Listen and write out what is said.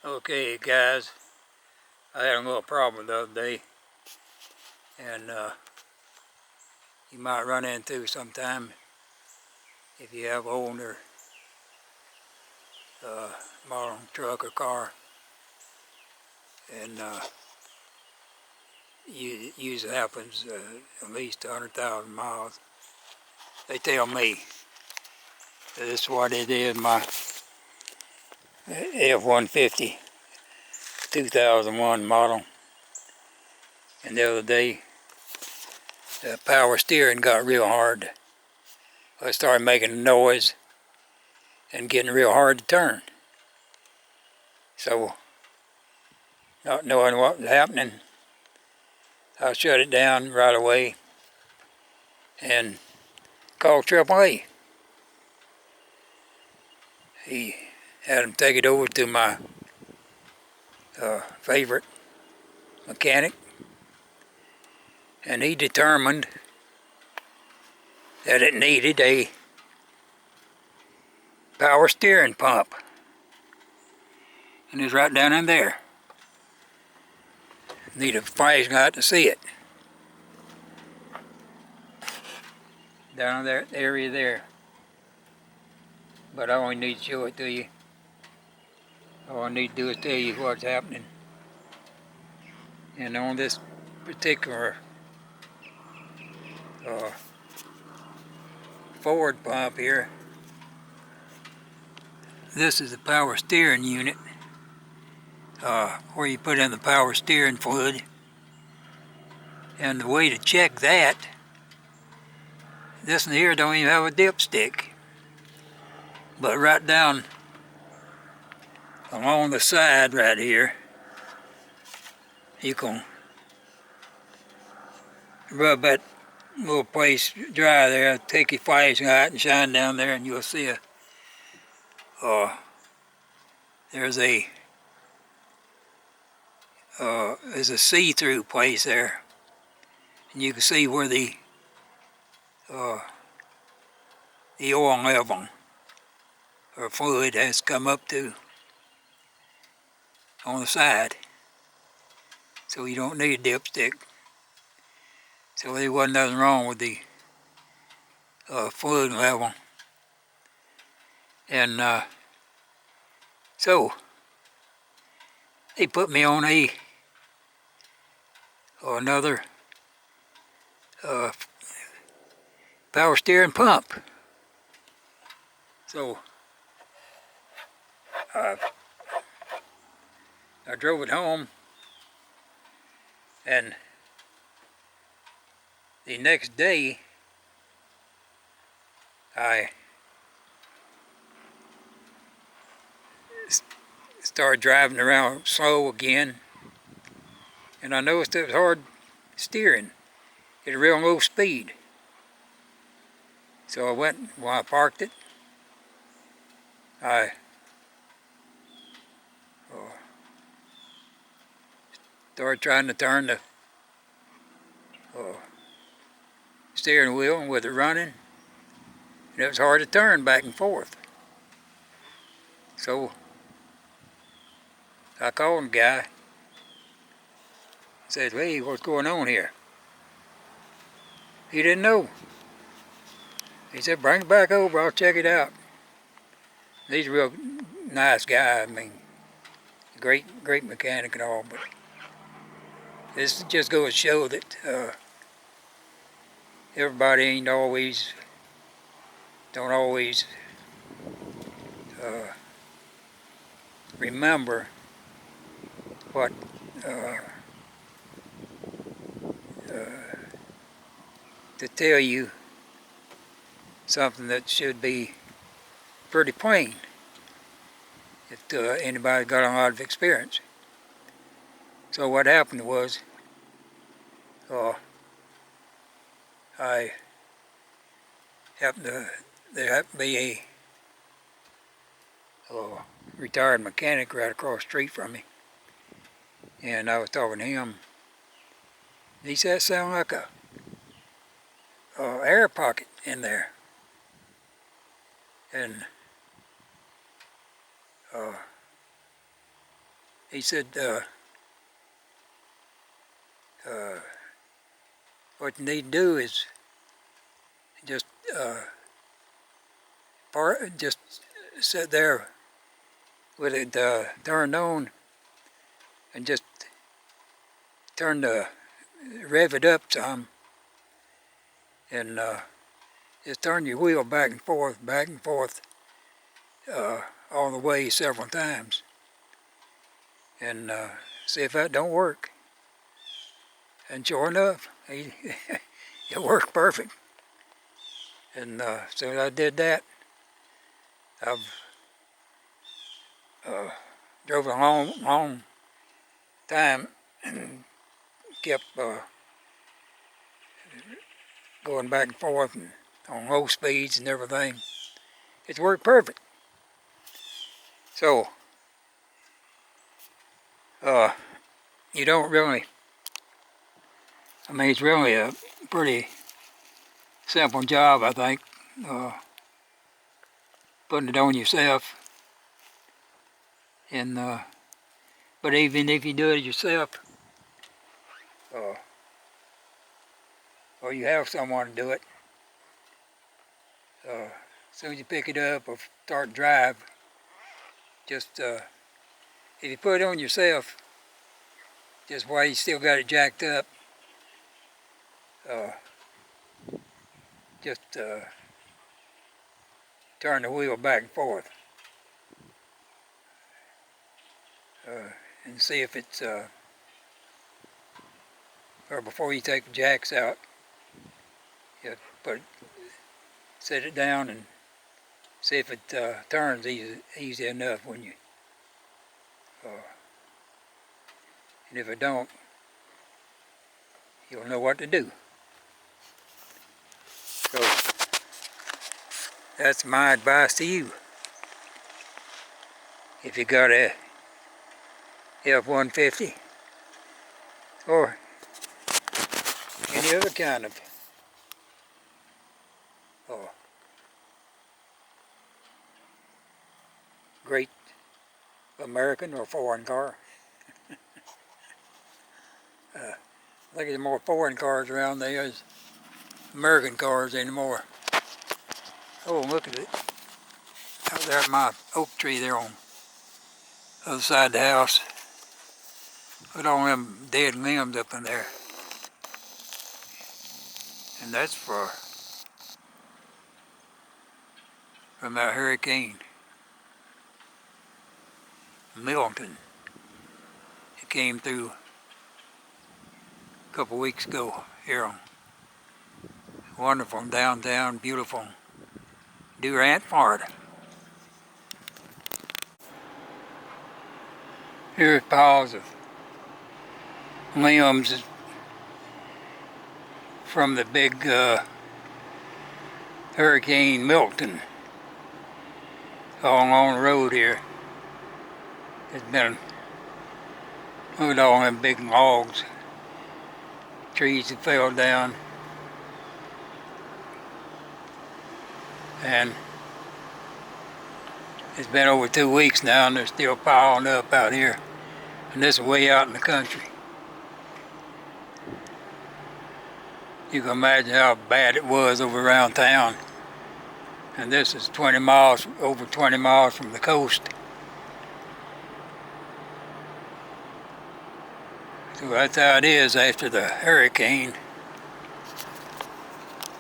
Okay guys, I had a little problem the other day, and you might run into sometime if you have older model truck or car, and it usually happens at least 100,000 miles. They tell me this is what it is, my F-150 2001 model, and the other day the power steering got real hard. I started making a noise and getting real hard to turn. So, not knowing what was happening, I shut it down right away and called AAA. He had him take it over to my favorite mechanic, and he determined that it needed a power steering pump. And it's right down in there. Need a flashlight to see it. Down in that area there. But I only need to show it to you. All I need to do is tell you what's happening. And on this particular Ford pump here, this is the power steering unit, where you put in the power steering fluid. And the way to check that, this one here don't even have a dipstick. But right down along the side right here, you can rub that little place dry there, take your flashlight and shine down there, and you'll see there's a see-through place there, and you can see where the oil level or fluid has come up to on the side. So you don't need a dipstick. So there wasn't nothing wrong with the fluid level. And so they put me on another power steering pump. So I drove it home, and the next day I started driving around slow again, and I noticed it was hard steering at a real low speed. So I went, when I parked it, I started trying to turn the steering wheel with it running, and it was hard to turn back and forth. So I called the guy, said, "Hey, what's going on here?" He didn't know. He said, "Bring it back over, I'll check it out." He's a real nice guy. I mean, great mechanic and all, but this just goes to show that everybody don't always remember what to tell you something that should be pretty plain if anybody got a lot of experience. So what happened was, there happened to be a retired mechanic right across the street from me, and I was talking to him. He said, "It sounded like a air pocket in there." And he said, what you need to do is just just sit there with it turned on and just rev it up some, and just turn your wheel back and forth, all the way several times, and see if that don't work. And sure enough, it worked perfect. And so I did that. I've drove a long time and kept going back and forth and on low speeds and everything. It's worked perfect. So you don't really, I mean, it's really a pretty simple job, I think, putting it on yourself. And but even if you do it yourself, or you have someone to do it, as soon as you pick it up or start to drive, just if you put it on yourself, just while you still got it jacked up, just turn the wheel back and forth and see if it's, or before you take the jacks out, you set it down and see if it turns easy enough when you, and if it don't, you'll know what to do. So that's my advice to you. If you got a F-150 or any other kind of great American or foreign car. I think there's more foreign cars around there as American cars anymore. Oh, look at it. Out there at my oak tree there on the other side of the house. Put all them dead limbs up in there. And that's from that Hurricane Milton. It came through a couple weeks ago here on wonderful downtown, beautiful Durant, Florida. Here's piles of limbs from the big Hurricane Milton all along the road here. It's been, look at all them big logs, trees that fell down, and it's been over 2 weeks now and they're still piling up out here, and this is way out in the country. You can imagine how bad it was over around town, and this is over 20 miles from the coast. So that's how it is after the hurricane.